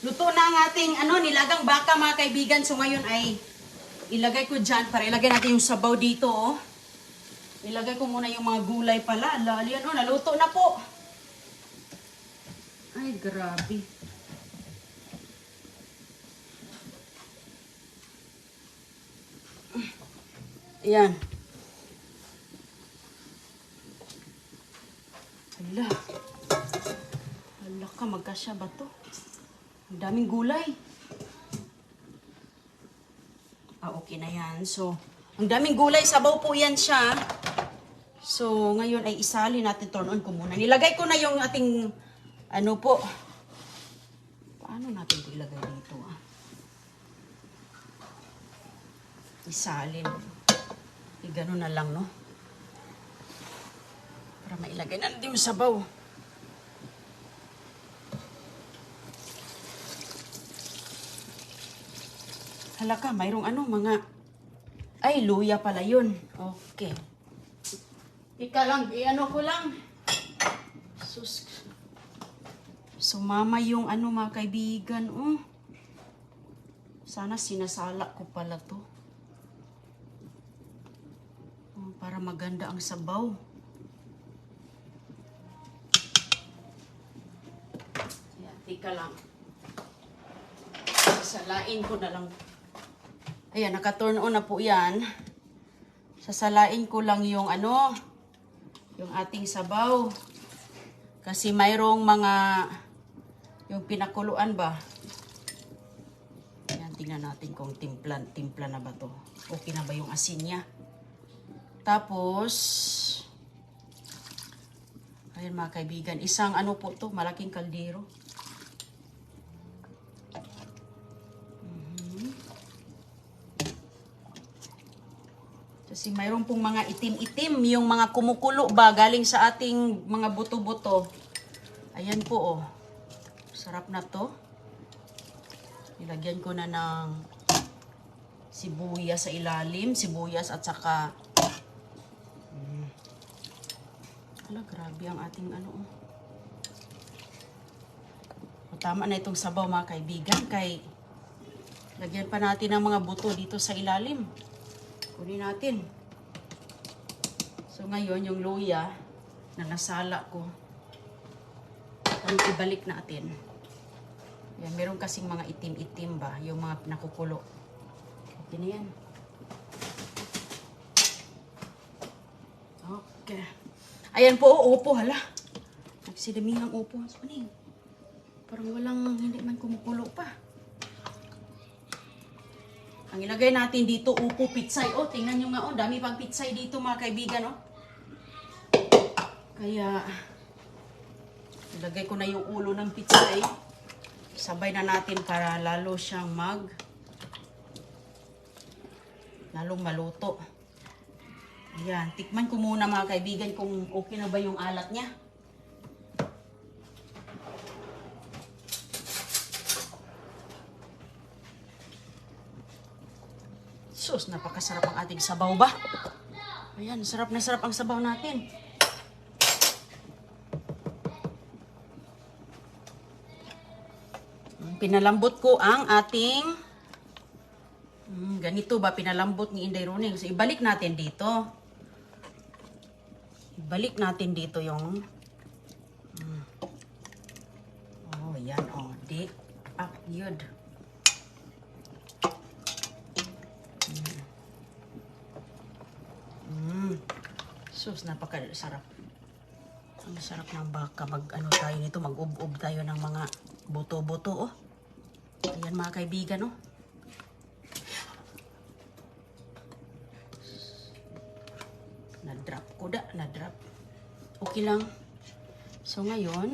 Luto na ang ating nilagang baka mga kaibigan. So ngayon ay ilagay ko dyan para ilagay natin yung sabaw dito. Oh. Ilagay ko muna yung mga gulay pala. Lali naluto na po. Ay, grabe. Ayan. Hala. Hala ka, magkasya ba to? Ang daming gulay. Okay na yan. So, ang daming gulay. Sabaw po yan siya. So, ngayon ay isali natin. Turn on ko muna. Nilagay ko na yung ating, paano natin ito ilagay dito? Isalin. Gano'n na lang, no? Para mailagay na natin yung sabaw. Hala ka, mayroong mga... Ay, luya pala yun. Okay. Ika lang, ko lang. Sus. Sumama yung mga kaibigan. Sana sinasala ko pala to. Para maganda ang sabaw. Ayan, tika lang. Sasalain ko na lang. Ayan, naka-turn on na po yan. Sasalain ko lang yung yung ating sabaw. Kasi mayroong yung pinakuluan ba? Ayan, tingnan natin kung timpla na ba to. Okay na ba yung asin niya? Tapos, ayan mga kaibigan, isang po to, malaking kaldero. Kasi mayroon pong mga itim-itim, yung mga kumukulo ba, galing sa ating mga buto-buto. Ayan po, sarap na to. Ilagyan ko na ng sibuyas sa ilalim, sibuyas at saka hala, grabe ang ating Tama na itong sabaw mga kaibigan. Kay lagyan pa natin ng mga buto dito sa ilalim. Kunin natin. So ngayon yung luya na nasala ko. Ibalik natin. Yan, meron kasing mga itim-itim ba. Yung mga nakukulo. Okay na yan. Okay. Ayan po, upo, hala. Nagsidamihang upo. Ano yun? Parang hindi man kumukulo pa. Ang ilagay natin dito, upo, pitsay. Tingnan nyo nga, dami pang pitsay dito mga kaibigan, Kaya, ilagay ko na yung ulo ng pitsay. Sabay na natin para lalo siyang lalong maluto. Ayan, tikman ko muna mga kaibigan kung okay na ba yung alat niya. Sus, napakasarap ang ating sabaw ba? Ayan, sarap na sarap ang sabaw natin. Pinalambot ko ang ating ganito ba, pinalambot ni Inday Roning. So, ibalik natin dito. Ibalik natin dito yung yan, yun. Sus, napakasarap. Ang sarap ng baka. Tayo nito, mag-ub-ub tayo ng mga buto-buto, Ayan mga kaibigan, Na-drop ko na-drop. Okay lang. So ngayon,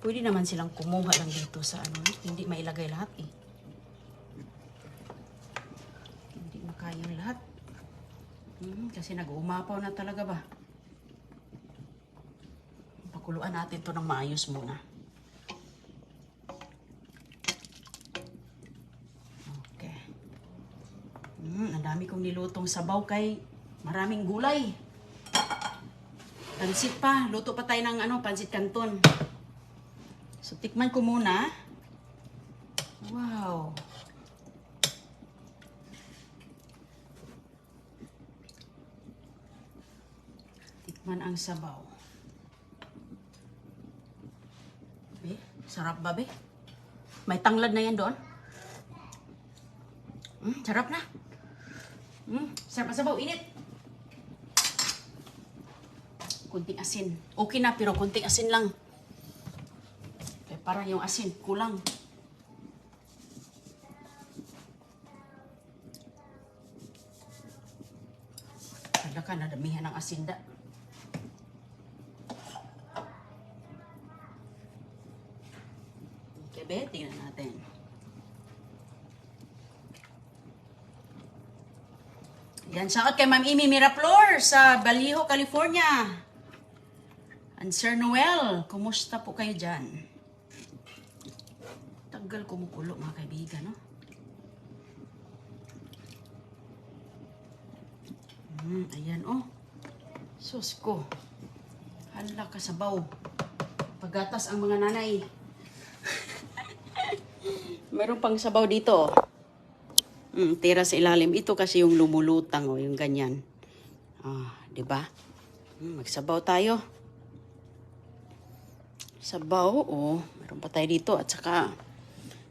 pwede naman silang kumuha lang dito sa hindi mailagay lahat Hindi makayang lahat. Kasi nag-uumapaw na talaga ba. Pakuluan natin to ng maayos muna. Okay. Ang dami kong nilutong sabaw kay maraming gulay. Pansit pa. Luto pa tayo ng pansit canton. So, tikman ko muna. Wow. Tikman ang sabaw. Sarap ba, be? May tanglad na yan doon. Sarap na. Sarap ang sabaw. Init. Kunting asin. Okay na, pero kunting asin lang. Kaya parang yung asin, kulang. Kaya ka, nadamihan ng asin da. Be, tingnan natin. Yan, shout out kay Ma'am Amy Miraflor sa Vallejo, California. And Sir Noel, kumusta po kayo dyan? Tagal kumukulo mga kaibigan, no? Ayan, oh. Sus ko. Hala ka sabaw. Pagatas ang mga nanay. Meron pang sabaw dito. Tira sa ilalim. Ito kasi yung lumulutang, oh, yung ganyan. Di ba? Magsabaw tayo. Sabaw, oh. Meron pa tayo dito. At saka,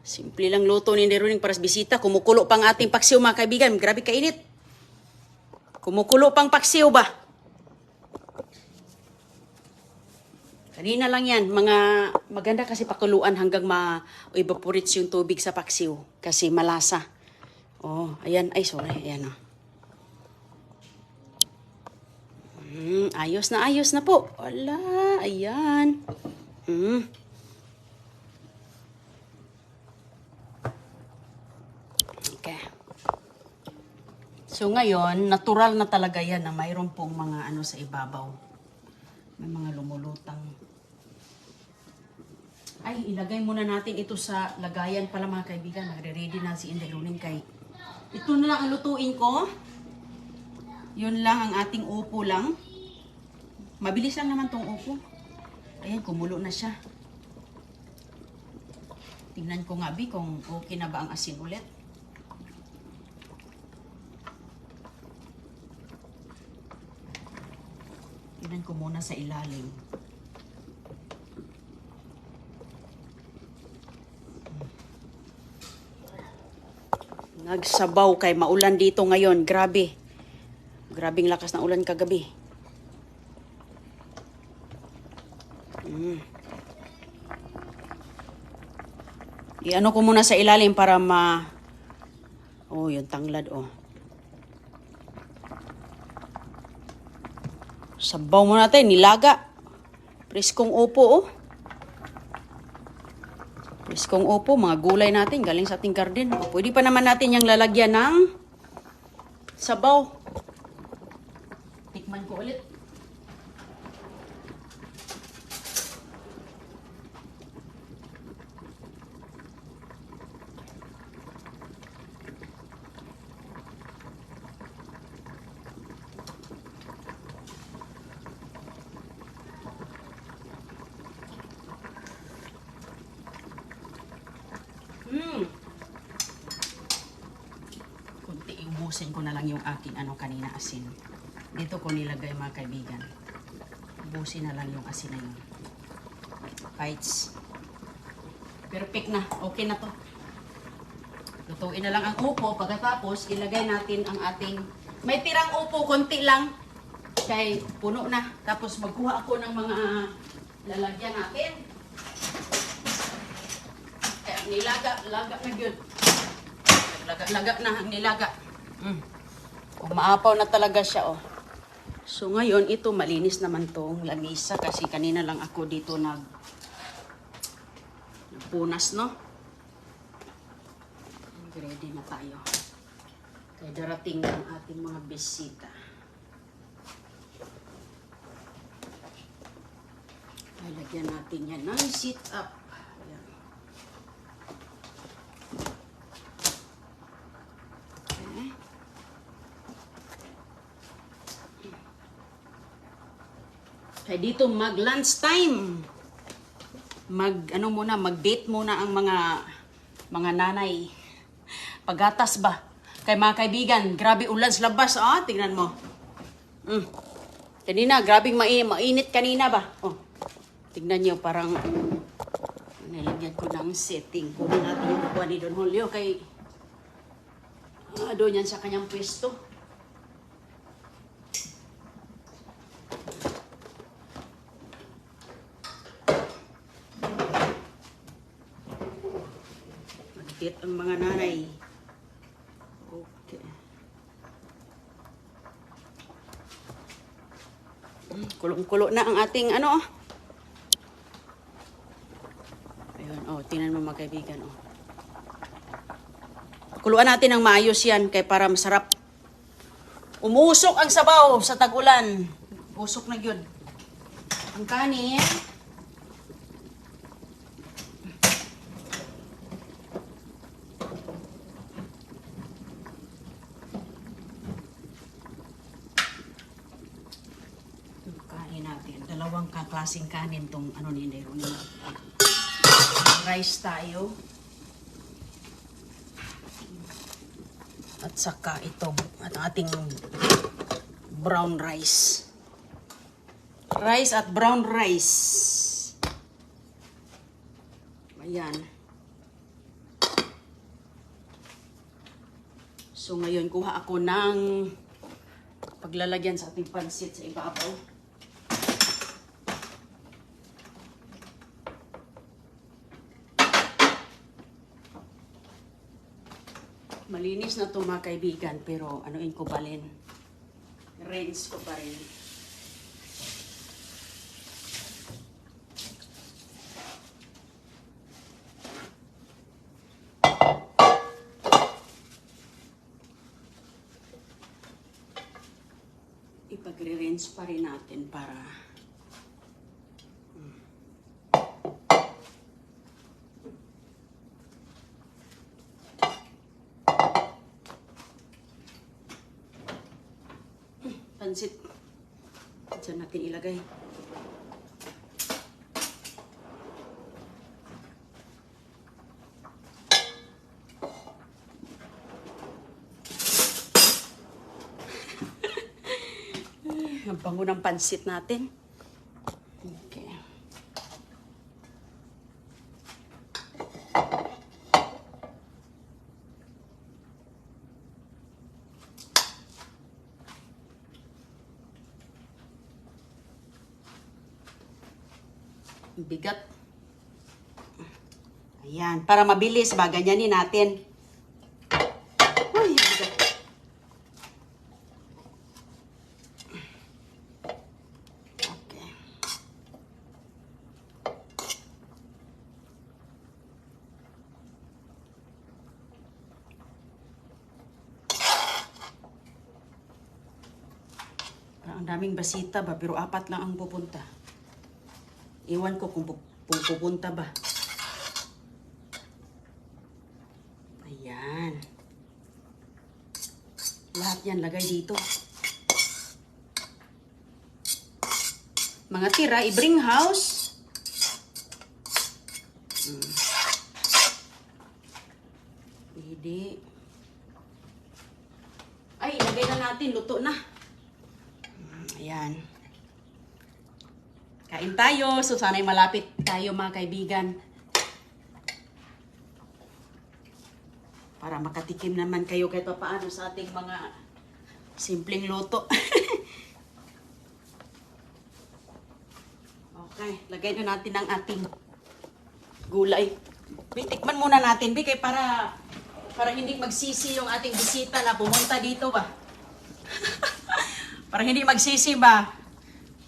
simple lang luto ni Neruning para sa bisita. Kumukulo pang ating paksiw, mga kaibigan. Grabe kainit. Kumukulo pang paksiw ba? Kanina lang yan, maganda kasi pakuluan hanggang ma-evaporates yung tubig sa paksiw kasi malasa. Oh, ayan, ay sorry, ayan oh. Ayos na po. Wala, ayan. Okay. So ngayon, natural na talaga yan na mayroon pong mga ano sa ibabaw. May mga lumulutang. Ay, ilagay muna natin ito sa lagayan pala mga kaibigan. Nagre-ready na si Inday Runing kay. Ito na lang ang lutuin ko. Yun lang ang ating upo lang. Mabilis lang naman tong upo. Ayan, kumulo na siya. Tingnan ko nga, Bi, kung okay na ba ang asin ulit. Tingnan ko muna sa ilalim. Nagsabaw kay maulan dito ngayon. Grabe. Grabing lakas ng ulan kagabi. I-ano ko muna sa ilalim para Oh, yung tanglad, oh. Sabaw mo natin, nilaga. Preskong upo, oh. Preskong upo, mga gulay natin, galing sa ating garden. O, pwede pa naman natin yung lalagyan ng sabaw. Tikman ko ulit. Kunti, ubusin ko na lang yung aking kanina asin. Dito ko nilagay mga kaibigan. Ubusin na lang yung asin na yun. Bites. Perfect na. Okay na to. Lutuin na lang ang upo. Pagkatapos, ilagay natin ang ating... May tirang upo, konti lang. Kaya puno na. Tapos magkuha ako ng mga lalagyan natin. Kaya nilaga na yun. Laga na ang nilaga. Maapaw na talaga siya, oh. So ngayon, ito malinis naman tong lamisa kasi kanina lang ako dito nagpunas, no? Ready na tayo. Kaya darating ang ating mga bisita. Lagyan natin yan ng sit up. Ayan. Okay. Kaya dito mag-lunch time. Mag-date muna ang mga Mga nanay. Paggatas ba? Kay mga kaibigan, grabe ulan sa labas. Tingnan mo. Kanina, grabing mainit kanina ba? Tingnan nyo, parang nilagyan ko ng setting. Kunin natin yung buwan ni Don Julio kay doon yan sa kanyang pwesto. Magtit ang mga nanay. Okay. Kulong-kulo na ang ating ano. Ayun, tingnan mo mga kaibigan, Kuluan natin ng maayos yan kay para masarap. Umusok ang sabaw sa tag-ulan. Usok na yun. Ang kanin. Ang kanin natin. Dalawang kaklaseng kanin tong ano ni Ronnie. Rice tayo. At saka ito, at ating brown rice. Rice at brown rice. Ayan. So ngayon, kuha ako ng paglalagyan sa ating pansit sa ibabaw. Malinis na ito mga kaibigan, pero anuin ko pa rin. Rinse ko pa rin. Ipagre-rinse pa rin natin para pansit. Diyan natin ilagay. Ang bango ng pansit natin. Okay. Bigat. Ayan. Para mabilis ba, ganyanin natin. Uy, bigat. Okay. Parang ang daming basita ba, pero 4 lang ang pupunta. Iwan ko kung pupunta ba. Ayan. Lahat yan lagay dito. Mga tira, i-bring house. Pwede. Ay, ilagay na natin. Luto na. Ayan. Kain tayo. So, sana'y malapit tayo mga kaibigan. Para makatikim naman kayo kahit paano sa ating mga simpleng luto. Okay. Lagay na natin ang ating gulay. Tikman muna natin, Bikay, para hindi magsisi yung ating bisita na pumunta dito ba. Para hindi magsisi ba.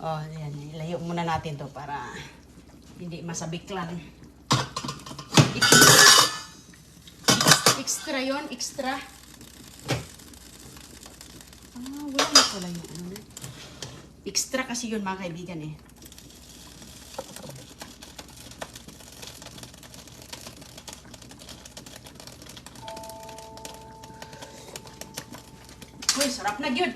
Ayan. Ilayo muna natin to para hindi masabiklan. Extra yon, extra. Wala na pala yung ano na. Extra kasi yun mga kaibigan eh. Uy, sarap na yun.